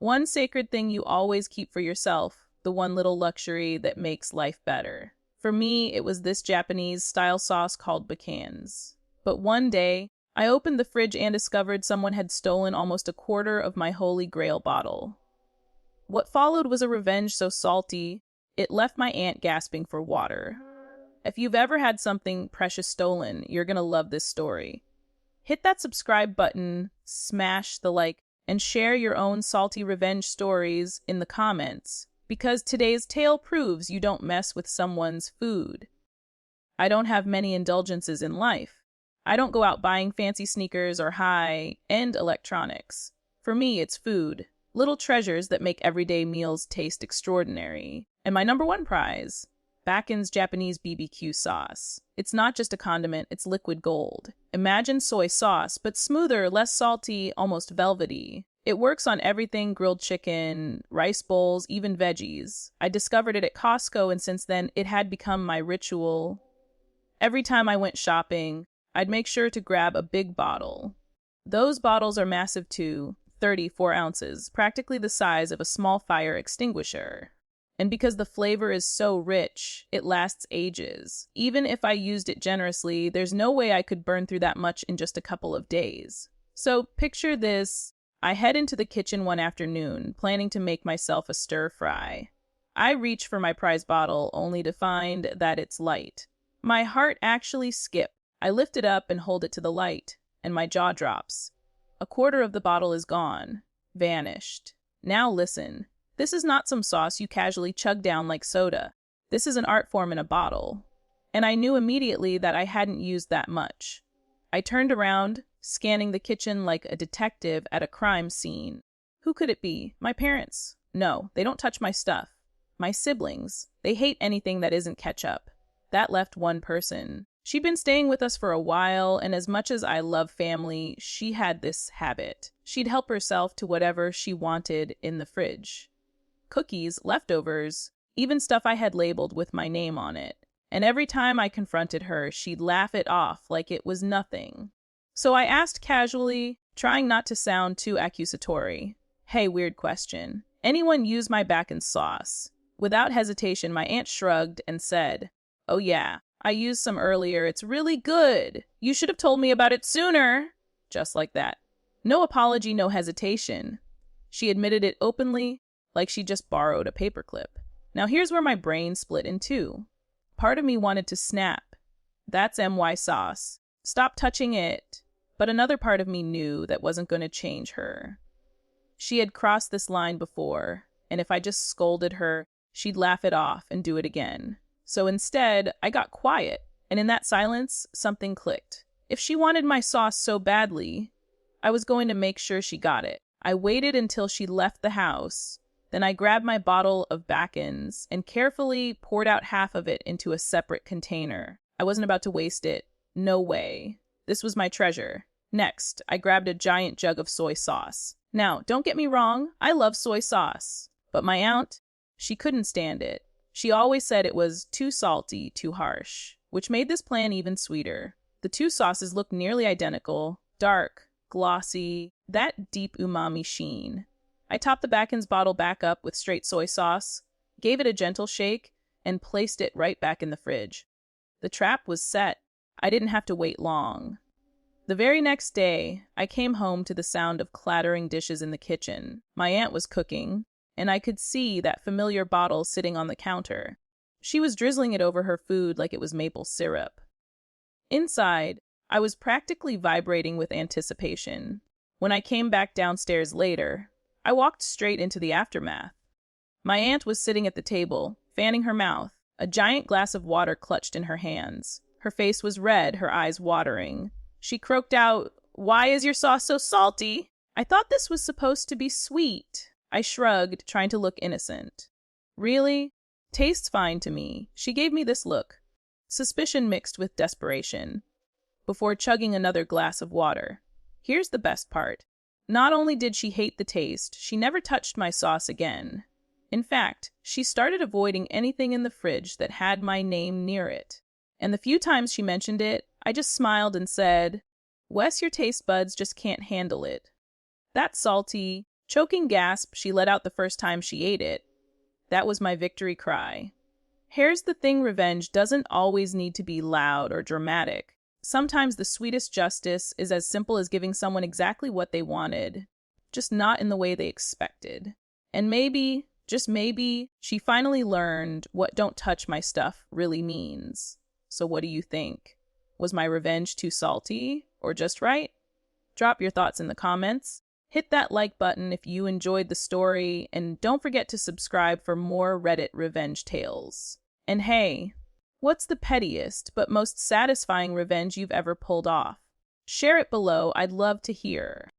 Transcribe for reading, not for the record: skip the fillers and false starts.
One sacred thing you always keep for yourself, the one little luxury that makes life better. For me, it was this Japanese-style sauce called Bachan's. But one day, I opened the fridge and discovered someone had stolen almost a quarter of my holy grail bottle. What followed was a revenge so salty, it left my aunt gasping for water. If you've ever had something precious stolen, you're gonna love this story. Hit that subscribe button, smash the like, and share your own salty revenge stories in the comments, because today's tale proves you don't mess with someone's food. I don't have many indulgences in life. I don't go out buying fancy sneakers or high-end electronics. For me, it's food. Little treasures that make everyday meals taste extraordinary. And my number one prize, Bachan's Japanese BBQ sauce. It's not just a condiment, it's liquid gold. Imagine soy sauce, but smoother, less salty, almost velvety. It works on everything: grilled chicken, rice bowls, even veggies. I discovered it at Costco, and since then, it had become my ritual. Every time I went shopping, I'd make sure to grab a big bottle. Those bottles are massive too, 34 ounces, practically the size of a small fire extinguisher. And because the flavor is so rich, it lasts ages. Even if I used it generously, there's no way I could burn through that much in just a couple of days. So picture this. I head into the kitchen one afternoon, planning to make myself a stir fry. I reach for my prize bottle, only to find that it's light. My heart actually skipped. I lift it up and hold it to the light, and my jaw drops. A quarter of the bottle is gone. Vanished. Now listen. This is not some sauce you casually chug down like soda. This is an art form in a bottle. And I knew immediately that I hadn't used that much. I turned around, scanning the kitchen like a detective at a crime scene. Who could it be? My parents? No, they don't touch my stuff. My siblings. They hate anything that isn't ketchup. That left one person. She'd been staying with us for a while, and as much as I love family, she had this habit. She'd help herself to whatever she wanted in the fridge. Cookies, leftovers, even stuff I had labeled with my name on it. And every time I confronted her, she'd laugh it off like it was nothing. So I asked casually, trying not to sound too accusatory, "Hey, weird question. Anyone use my Bachan's sauce?" Without hesitation, my aunt shrugged and said, "Oh yeah, I used some earlier. It's really good. You should have told me about it sooner." Just like that. No apology, no hesitation. She admitted it openly, like she just borrowed a paperclip. Now here's where my brain split in two. Part of me wanted to snap. That's MY sauce. Stop touching it. But another part of me knew that wasn't going to change her. She had crossed this line before, and if I just scolded her, she'd laugh it off and do it again. So instead, I got quiet, and in that silence, something clicked. If she wanted my sauce so badly, I was going to make sure she got it. I waited until she left the house. Then I grabbed my bottle of Bachan's and carefully poured out half of it into a separate container. I wasn't about to waste it. No way. This was my treasure. Next, I grabbed a giant jug of soy sauce. Now, don't get me wrong, I love soy sauce. But my aunt, she couldn't stand it. She always said it was too salty, too harsh, which made this plan even sweeter. The two sauces looked nearly identical, dark, glossy, that deep umami sheen. I topped the Bachan's bottle back up with straight soy sauce, gave it a gentle shake, and placed it right back in the fridge. The trap was set. I didn't have to wait long. The very next day, I came home to the sound of clattering dishes in the kitchen. My aunt was cooking, and I could see that familiar bottle sitting on the counter. She was drizzling it over her food like it was maple syrup. Inside, I was practically vibrating with anticipation. When I came back downstairs later, I walked straight into the aftermath. My aunt was sitting at the table, fanning her mouth, a giant glass of water clutched in her hands. Her face was red, her eyes watering. She croaked out, "Why is your sauce so salty?" I thought this was supposed to be sweet. I shrugged, trying to look innocent. "Really? Tastes fine to me." She gave me this look, suspicion mixed with desperation, before chugging another glass of water. Here's the best part. Not only did she hate the taste, she never touched my sauce again. In fact, she started avoiding anything in the fridge that had my name near it. And the few times she mentioned it, I just smiled and said, "Wes, your taste buds just can't handle it." That salty, Choking gasp she let out the first time she ate it. That was my victory cry. Here's the thing, revenge doesn't always need to be loud or dramatic. Sometimes the sweetest justice is as simple as giving someone exactly what they wanted, just not in the way they expected. And maybe, just maybe, she finally learned what "don't touch my stuff" really means. So what do you think? Was my revenge too salty or just right? Drop your thoughts in the comments. Hit that like button if you enjoyed the story, and don't forget to subscribe for more Reddit revenge tales. And hey, what's the pettiest but most satisfying revenge you've ever pulled off? Share it below, I'd love to hear.